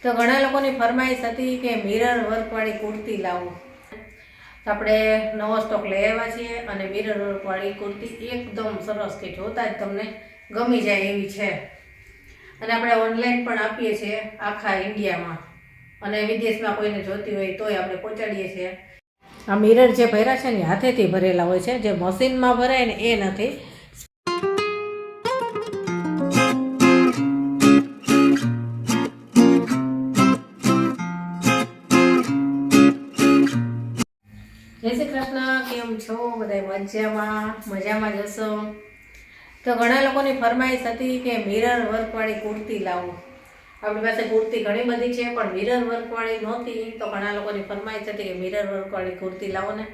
તો ઘણા લોકોની ફરમાઈશ હતી કે મિરર વર્કવાળી કુર્તી લાવો. તો આપણે નવો સ્ટોક લઈ આવ્યા છીએ અને મિરર વર્કવાળી કુર્તી એકદમ સરસ કે જોતા જ તમને ગમી જાય એવી છે. અને આપણે ઓનલાઈન પણ આપીએ છીએ આખા ઇન્ડિયામાં, અને વિદેશમાં કોઈને જોતી હોય તોય આપણે પહોંચાડીએ છીએ. આ મિરર જે ભર્યા છે ને હાથેથી ભરેલા હોય છે, જે મશીનમાં ભરાય ને એ નથી. જય શ્રી કૃષ્ણ, કેમ છો બધા? મજામાં જશો. તો ઘણા લોકોની ફરમાઈશ હતી કે મિરર વર્કવાળી કુર્તી લાવો. આપણી પાસે કુર્તી ઘણી બધી છે પણ મિરર વર્કવાળી નહોતી, તો ઘણા લોકોની ફરમાઈશ હતી કે મિરર વર્કવાળી કુર્તી લાવો ને.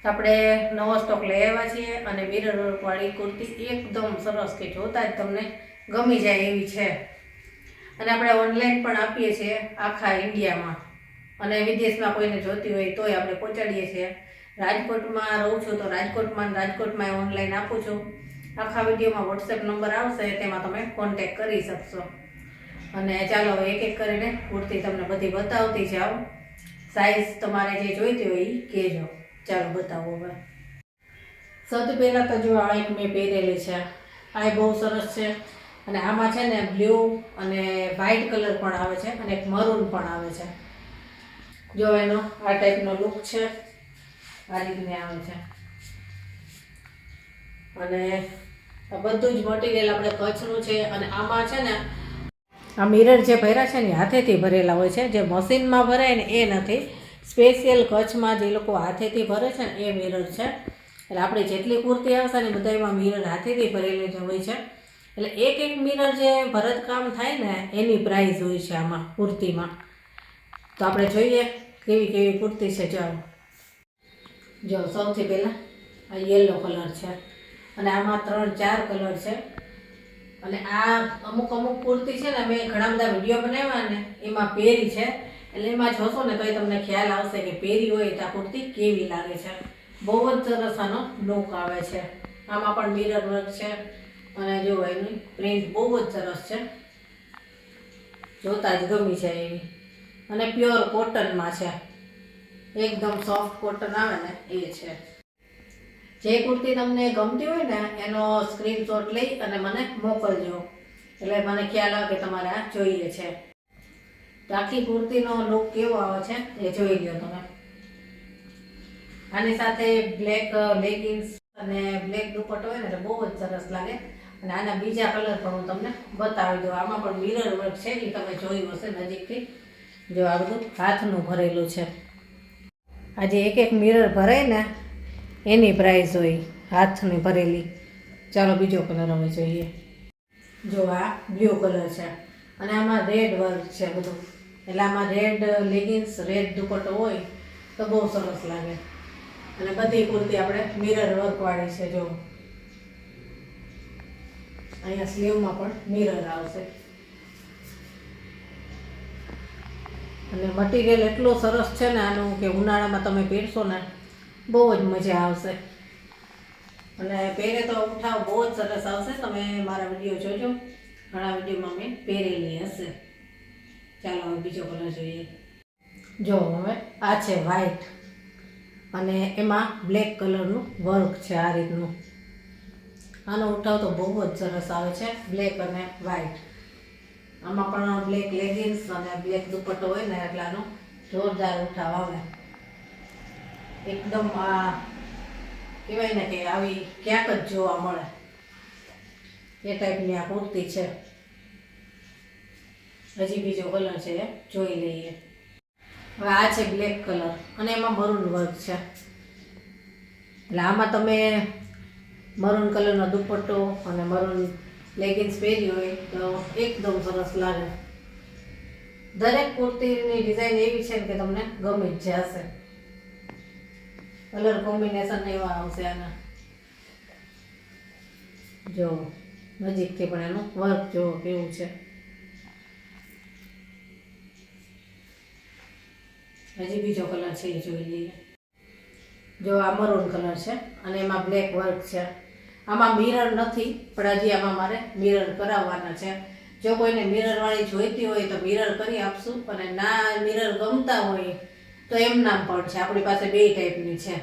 તો આપણે નવો સ્ટોક લઈ આવ્યા છીએ અને મિરર વર્કવાળી કુર્તી એકદમ સરસ કે જોતા જ તમને ગમી જાય એવી છે. અને આપણે ઓનલાઈન પણ આપીએ છીએ આખા ઇન્ડિયામાં, અને વિદેશમાં કોઈને જોતી હોય તોય આપણે પહોંચાડીએ છીએ. રાજકોટમાં રહું છું તો રાજકોટમાં ઓનલાઈન આપું છું. આખા વિડીયોમાં વોટ્સએપ નંબર આવશે, તેમાં તમે કોન્ટેક કરી શકશો. અને ચાલો હવે એક એક કરીને કુર્તી તમને બધી બતાવતી જાઉં. સાઈઝ તમારે જે જોઈતી હોય એ કહેજો. ચાલો બતાવો હવે. સૌથી પહેલાં તો જો આ એક મેં પહેરેલી છે, આ બહુ સરસ છે. અને આમાં છે ને બ્લુ અને વ્હાઇટ કલર પણ આવે છે અને એક મરૂન પણ આવે છે. જો એનો આ ટાઈપનો લુક છે, આ રીતની આવે છે. અને આ બધું જ મટીરિયલ આપણે કચ્છનું છે. અને આમાં છે ને આ મિરર જે ભર્યા છે ને હાથેથી ભરેલા હોય છે, જે મશીનમાં ભરાય ને એ નથી. સ્પેશિયલ કચ્છમાં જે લોકો હાથેથી ભરે છે ને એ મિરર છે. એટલે આપણી જેટલી કુર્તી આવશે ને બધામાં મિરર હાથેથી ભરેલી જ હોય છે. એટલે એક એક મિરર જે ભરતકામ થાય ને એની પ્રાઇસ હોય છે આમાં કુર્તીમાં. તો આપણે જોઈએ કેવી કેવી કુર્તી છે. જો સૌથી પહેલાં આ યલો કલર છે, અને આમાં 3-4 કલર છે. અને આ અમુક કુર્તી છે ને મેં ઘણા બધા વિડીયો બનાવ્યા ને એમાં પહેરી છે, એટલે એમાં જોશો ને તો તમને ખ્યાલ આવશે કે પહેરી હોય તો આ કુર્તી કેવી લાગે છે. બહુ જ સરસ આનો લુક આવે છે. આમાં પણ મિરર વર્ક છે, અને જો એની પ્રિન્ટ બહુ જ સરસ છે, જોતા જ ગમી જાય એવી. અને પ્યોર કોટનમાં છે, એકદમ સોફ્ટ કોટન આવે ને એ છે. જે કુર્તી તમને ગમતી હોય ને એનો સ્ક્રીનશોટ લઈ અને મને મોકલજો, એટલે મને ખ્યાલ આવે કે તમારે આ જોઈએ છે. તો આખી કુર્તીનો લુક કેવો આવે છે એ જોઈ લો તમે. આની સાથે બ્લેક લેગિન્સ અને બ્લેક દુપટ્ટો હોય ને એટલે બહુ જ સરસ લાગે. અને આના બીજા કલર પણ હું તમને બતાવી દઉં. આમાં પણ મિરર વર્ક છે, એ તમે જોયું હશે નજીકથી. જો આ બધું હાથનું ભરેલું છે. આજે એક એક મિરર ભરાય ને એની પ્રાઇસ હોય હાથની ભરેલી. ચાલો બીજો કલર હવે જોઈએ. જો આ બ્લુ કલર છે, અને આમાં રેડ વર્ક છે બધું. એટલે આમાં રેડ લેગિન્સ, રેડ દુપટ્ટો હોય તો બહુ સરસ લાગે. અને બધી કુર્તી આપણે મિરર વર્કવાળી છે. જો અહીંયા સ્લીવમાં પણ મિરર આવશે. અને મટીરિયલ એટલું સરસ છે ને આનું કે ઉનાળામાં તમે પહેરશો ને બહુ જ મજા આવશે. અને પહેરે તો ઉઠાવ બહુ જ સરસ આવશે. તમે મારા વિડીયો જોજો, ઘણા વિડીયોમાં મેં પહેરેલી હશે. ચાલો હવે બીજો કલર જોઈએ. જો હવે આ છે વ્હાઈટ, અને એમાં બ્લેક કલરનું વર્ક છે આ રીતનું. આનો ઉઠાવ તો બહુ જ સરસ આવે છે, બ્લેક અને વ્હાઈટ. આમાં પણ બ્લેક લેગિન્સ અને બ્લેક દુપટ્ટો હોય ને એટલે આનો જોરદાર ઉઠાવ આવે. એકદમ આ કહેવાય ને કે આવી ક્યાંક જ જોવા મળે એ ટાઈપની આ કુર્તી છે. હજી બીજો કલર છે એ જોઈ લઈએ. હવે આ છે બ્લેક કલર, અને એમાં મરૂન વર્ક છે. એટલે આમાં તમે મરૂન કલરનો દુપટ્ટો અને મરૂન લેગિન્સ પહેરી હોય તો એકદમ સરસ લાગે. દરેક કુર્તીની ડિઝાઇન એવી છે કે તમને ગમી જ જશે. કલર કોમ્બિનેશન એવા આવશે આના. જો નજીકથી પણ એનું વર્ક જો કેવું છે. હજી બીજો કલર છે એ જોઈ લઈએ. જો આ મરૂન કલર છે, અને એમાં બ્લેક વર્ક છે. આમાં મિરર નથી, પણ હજી આમાં મારે મિરર કરાવવાના છે. જો કોઈને મિરરવાળી જોઈતી હોય તો મિરર કરી આપશું, અને ના મિરર ગમતા હોય તો એમ નામ પણ છે. આપણી પાસે બે ટાઈપની છે.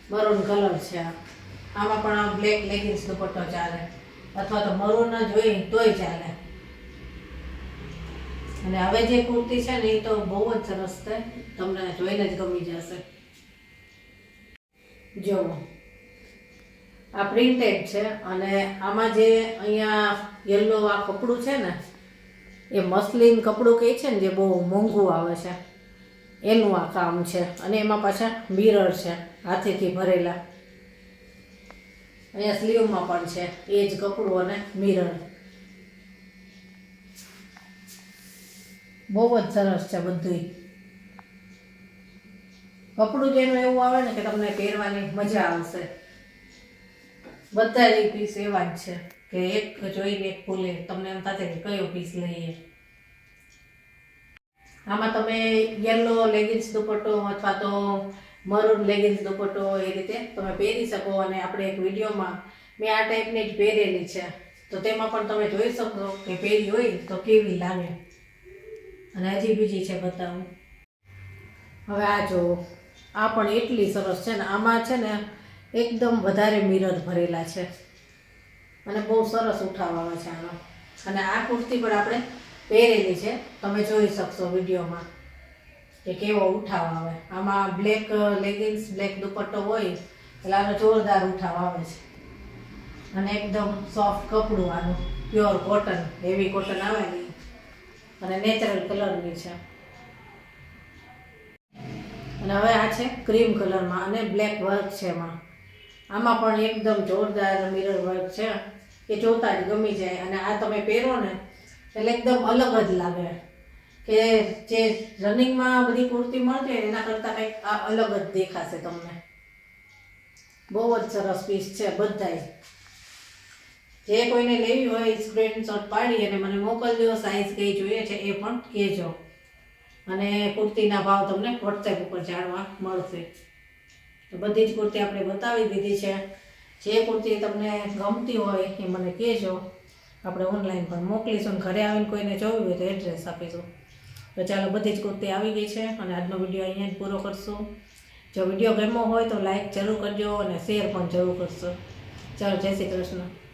મરૂન કલર છે. આમાં પણ બ્લેક લેગિન્સ દુપટ્ટો ચાલે, અથવા તો મરૂન જ હોય તોય ચાલે. અને હવે જે કુર્તી છે ને એ તો બહુ જ સરસ છે, તમને જોઈને જ ગમી જશે. જો આ પ્રિન્ટેડ છે, અને આમાં જે અહીંયા યલો આ કપડું છે ને એ મસ્લિન કપડું કહે છે ને, જે બહુ મોંઘું આવે છે એનું આ કામ છે. અને એમાં પાછા મિરર છે હાથેથી ભરેલા. અહીંયા સ્લીવમાં પણ છે એ જ કપડું અને મિરર. બહુ જ સરસ છે બધું. કપડું જેનું એવું આવે ને કે તમને પહેરવાની મજા આવશે. બધા જ પીસ એવા જ છે કે એક જોઈને એક ભૂલે, તમને એમ થશે કે કયો પીસ લઈએ. આમાં તમે યલો લેગિન્સ દુપટ્ટો અથવા તો મરૂન લેગિન્સ દુપટ્ટો એ રીતે તમે પહેરી શકો. અને આપણે એક વિડીયોમાં મેં આ ટાઈપની જ પહેરેલી છે, તો તેમાં પણ તમે જોઈ શકો કે પહેરી હોય તો કેવી લાગે. અને હજી બીજી છે બતાવું. હવે આ જો, આ પણ એટલી સરસ છે ને. આમાં છે ને એકદમ વધારે મિરર ભરેલા છે, અને બહુ સરસ ઉઠાવ આવે છે આનો. અને આ કુર્તી પણ આપણે પહેરેલી છે, તમે જોઈ શકશો વિડીયોમાં કે કેવો ઉઠાવ આવે. આમાં બ્લેક લેગિન્સ બ્લેક દુપટ્ટો હોય એટલે આનો જોરદાર ઉઠાવ આવે છે. અને એકદમ સોફ્ટ કપડું આનું, પ્યોર કોટન, હેવી કોટન આવે ને, અને નેચરલ કલરની છે. અને હવે આ છે ક્રીમ કલરમાં, અને બ્લેક વર્ક છે એમાં. આમાં પણ એકદમ જોરદાર મિરર વર્ક છે કે જોતા જ ગમી જાય. અને આ તમે પહેરો ને એટલે એકદમ અલગ જ લાગે, કે જે રનિંગમાં બધી કુર્તી મળતી હોય એના કરતાં કંઈક આ અલગ જ દેખાશે તમને. બહુ જ સરસ પીસ છે બધાય. જે કોઈને લેવી હોય સ્ક્રીનશોટ પાડી અને મને મોકલજો. સાઈઝ કઈ જોઈએ છે એ પણ કહેજો. અને કુર્તીના ભાવ તમને વોટ્સએપ ઉપર જાણવા મળશે. તો બધી જ કુર્તી આપણે બતાવી દીધી છે. જે કુર્તી તમને ગમતી હોય એ મને કહેજો, આપણે ઓનલાઈન પણ મોકલીશું. ઘરે આવીને કોઈને જોવી હોય તો એડ્રેસ આપીશું. તો ચાલો, બધી જ કુર્તી આવી ગઈ છે, અને આજનો વિડીયો અહીંયા જ પૂરો કરશું. જો વિડીયો ગમ્યો હોય તો લાઈક જરૂર કરજો, અને શેર પણ જરૂર કરશો. ચાલો, જય શ્રી કૃષ્ણ.